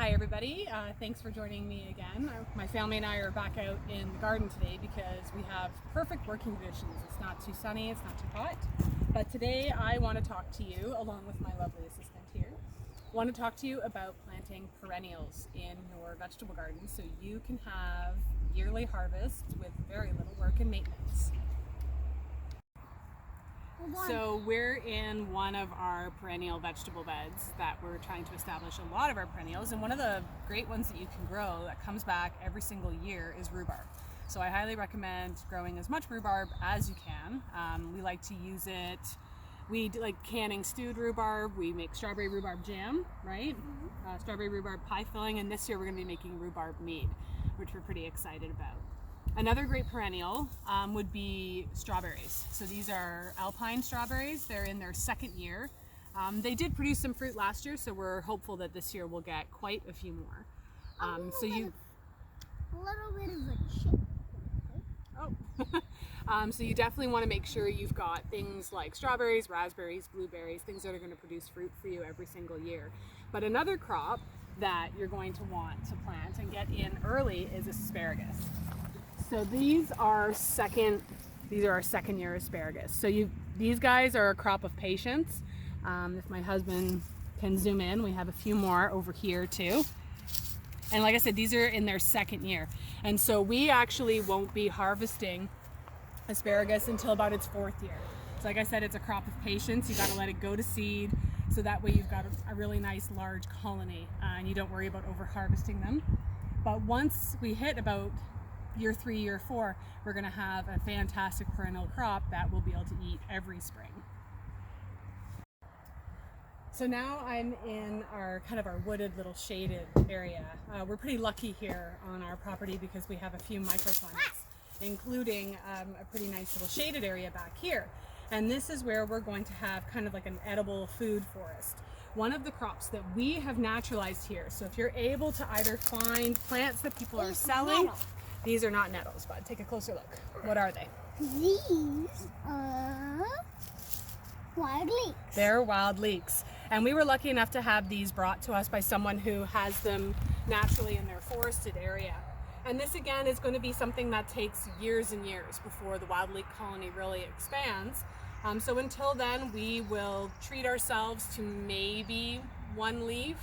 Hi everybody, thanks for joining me again. My family and I are back out in the garden today because we have perfect working conditions. It's not too sunny, it's not too hot. But today I want to talk to you, along with my lovely assistant here, want to talk to you about planting perennials in your vegetable garden so you can have yearly harvests with very little work and maintenance. So we're in one of our perennial vegetable beds that we're trying to establish a lot of our perennials, and one of the great ones that you can grow that comes back every single year is rhubarb. So I highly recommend growing as much rhubarb as you can. We like to use it, we like canning stewed rhubarb, we make strawberry rhubarb jam, right? Strawberry rhubarb pie filling, and this year we're going to be making rhubarb mead, which we're pretty excited about. Another great perennial would be strawberries. So these are alpine strawberries. They're in their second year. They did produce some fruit last year, so we're hopeful that this year we'll get quite a few more. A little bit of a chip. Oh. So you definitely want to make sure you've got things like strawberries, raspberries, blueberries, things that are going to produce fruit for you every single year. But another crop that you're going to want to plant and get in early is asparagus. So these are our second year asparagus. So these guys are a crop of patience. If my husband can zoom in, we have a few more over here too. And like I said, these are in their second year. And so we actually won't be harvesting asparagus until about its fourth year. So like I said, it's a crop of patience. You gotta let it go to seed. So that way you've got a really nice large colony and you don't worry about over harvesting them. But once we hit about year 3, year 4, we're going to have a fantastic perennial crop that we'll be able to eat every spring. So now I'm in our wooded little shaded area. We're pretty lucky here on our property because we have a few microclimates, including a pretty nice little shaded area back here. And this is where we're going to have kind of like an edible food forest. One of the crops that we have naturalized here. So if you're able to either find plants that people are selling, these are not nettles, bud. Take a closer look. What are they? These are wild leeks. They're wild leeks. And we were lucky enough to have these brought to us by someone who has them naturally in their forested area. And this again is going to be something that takes years and years before the wild leek colony really expands. So until then, we will treat ourselves to maybe one leaf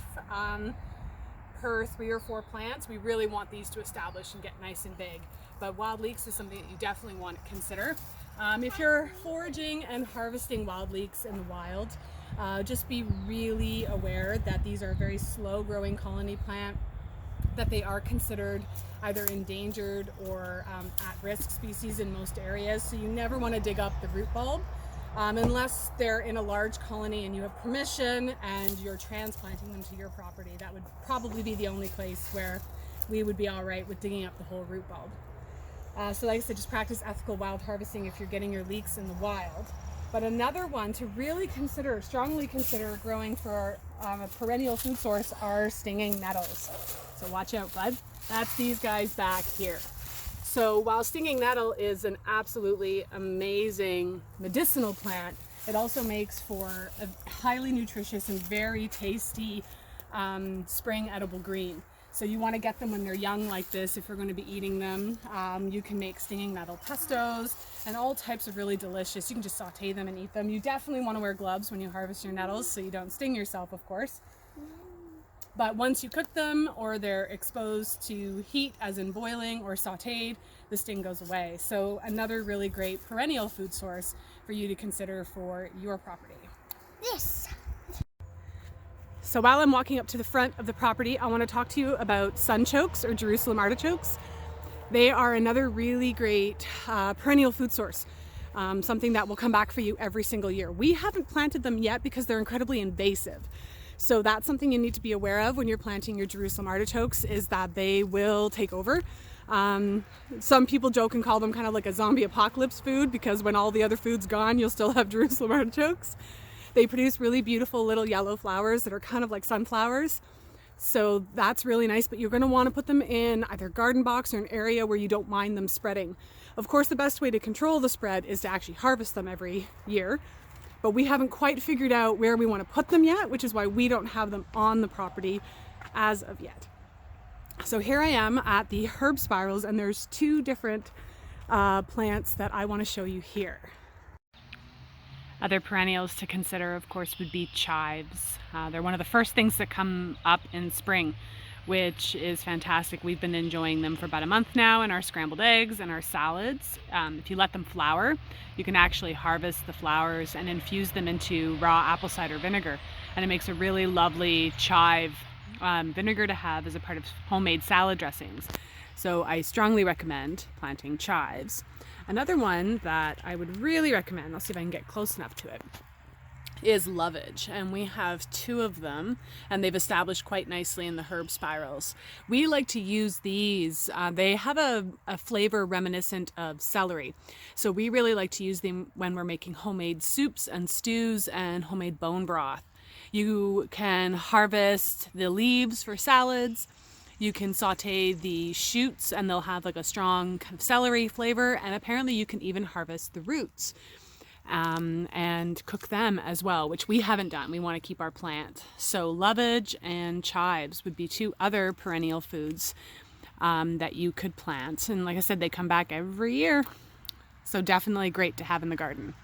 per 3 or 4 plants. We really want these to establish and get nice and big. But wild leeks is something that you definitely want to consider. If you're foraging and harvesting wild leeks in the wild, just be really aware that these are a very slow growing colony plant, that they are considered either endangered or at-risk species in most areas. So you never want to dig up the root bulb unless they're in a large colony and you have permission and you're transplanting them to your property. That would probably be the only place where we would be all right with digging up the whole root bulb. So like I said, just practice ethical wild harvesting if you're getting your leeks in the wild. But another one to really consider, strongly consider growing for a perennial food source are stinging nettles. So watch out, bud. That's these guys back here. So while stinging nettle is an absolutely amazing medicinal plant, it also makes for a highly nutritious and very tasty spring edible green. So you want to get them when they're young like this if you're going to be eating them. You can make stinging nettle pestos and all types of really delicious. You can just saute them and eat them. You definitely want to wear gloves when you harvest your nettles so you don't sting yourself, of course. But once you cook them or they're exposed to heat, as in boiling or sauteed, the sting goes away. So another really great perennial food source for you to consider for your property. This. So while I'm walking up to the front of the property, I want to talk to you about sunchokes or Jerusalem artichokes. They are another really great perennial food source, something that will come back for you every single year. We haven't planted them yet because they're incredibly invasive. So that's something you need to be aware of when you're planting your Jerusalem artichokes, is that they will take over. Some people joke and call them kind of like a zombie apocalypse food because when all the other food's gone, you'll still have Jerusalem artichokes. They produce really beautiful little yellow flowers that are kind of like sunflowers. So that's really nice, but you're going to want to put them in either garden box or an area where you don't mind them spreading. Of course, the best way to control the spread is to actually harvest them every year. But we haven't quite figured out where we want to put them yet, which is why we don't have them on the property as of yet. So here I am at the herb spirals, and there's two different plants that I want to show you here. Other perennials to consider, of course, would be chives. They're one of the first things that come up in spring, which is fantastic. We've been enjoying them for about a month now in our scrambled eggs and our salads. If you let them flower, you can actually harvest the flowers and infuse them into raw apple cider vinegar, and it makes a really lovely chive vinegar to have as a part of homemade salad dressings. So I strongly recommend planting chives. Another one that I would really recommend, I'll see if I can get close enough to it, is lovage, and we have two of them, and they've established quite nicely in the herb spirals. We like to use these. They have a flavor reminiscent of celery, so we really like to use them when we're making homemade soups and stews and homemade bone broth. You can harvest the leaves for salads. You can saute the shoots and they'll have like a strong kind of celery flavor, and apparently you can even harvest the roots and cook them as well, which we haven't done. We want to keep our plant. So lovage and chives would be two other perennial foods that you could plant, and like I said, they come back every year, so definitely great to have in the garden.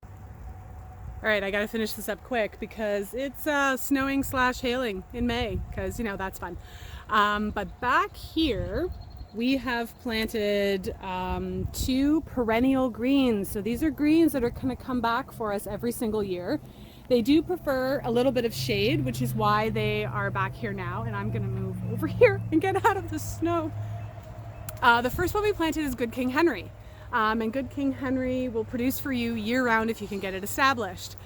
All right, I gotta finish this up quick because it's snowing / hailing in May, because you know that's fun. But back here we have planted two perennial greens. So these are greens that are gonna come back for us every single year. They do prefer a little bit of shade, which is why they are back here now, and I'm gonna move over here and get out of the snow. The first one we planted is Good King Henry. And Good King Henry will produce for you year-round if you can get it established.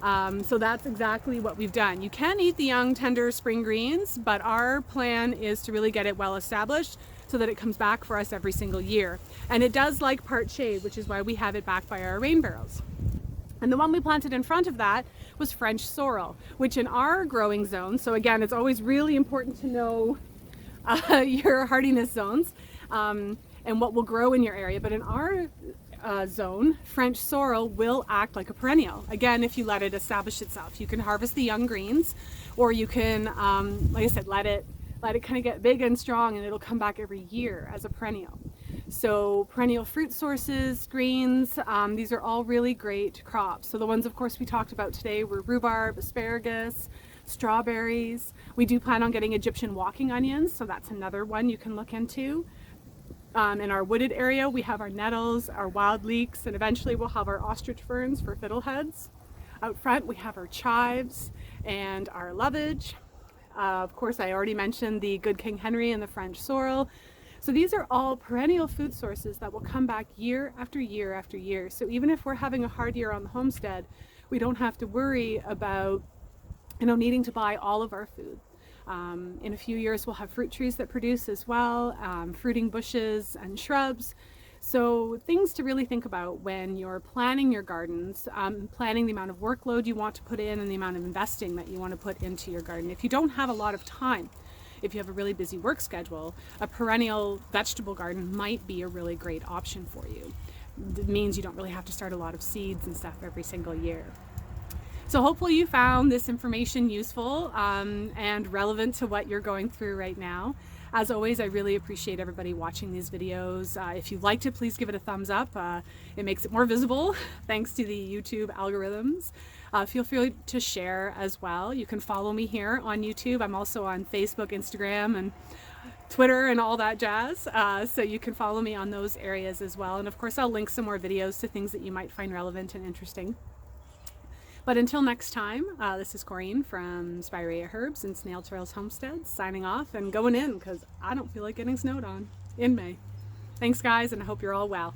So that's exactly what we've done. You can eat the young, tender spring greens, but our plan is to really get it well established so that it comes back for us every single year. And it does like part shade, which is why we have it back by our rain barrels. And the one we planted in front of that was French sorrel, which in our growing zone, so again, it's always really important to know your hardiness zones. And what will grow in your area, but in our zone, French sorrel will act like a perennial. Again, if you let it establish itself, you can harvest the young greens, or you can, like I said, let it kind of get big and strong, and it'll come back every year as a perennial. So perennial fruit sources, greens, these are all really great crops. So the ones, of course, we talked about today were rhubarb, asparagus, strawberries. We do plan on getting Egyptian walking onions, so that's another one you can look into. In our wooded area, we have our nettles, our wild leeks, and eventually we'll have our ostrich ferns for fiddleheads. Out front, we have our chives and our lovage. Of course, I already mentioned the Good King Henry and the French sorrel. So these are all perennial food sources that will come back year after year after year. So even if we're having a hard year on the homestead, we don't have to worry about, needing to buy all of our food. In a few years we'll have fruit trees that produce as well, fruiting bushes and shrubs. So things to really think about when you're planning your gardens, planning the amount of workload you want to put in and the amount of investing that you want to put into your garden. If you don't have a lot of time, if you have a really busy work schedule, a perennial vegetable garden might be a really great option for you. It means you don't really have to start a lot of seeds and stuff every single year. So hopefully you found this information useful and relevant to what you're going through right now. As always, I really appreciate everybody watching these videos. If you liked it, please give it a thumbs up. It makes it more visible thanks to the YouTube algorithms. Feel free to share as well. You can follow me here on YouTube. I'm also on Facebook, Instagram, and Twitter and all that jazz. So you can follow me on those areas as well. And of course, I'll link some more videos to things that you might find relevant and interesting. But until next time, this is Correne from Spirea Herbs and Snail Trails Homestead, signing off and going in because I don't feel like getting snowed on in May. Thanks guys, and I hope you're all well.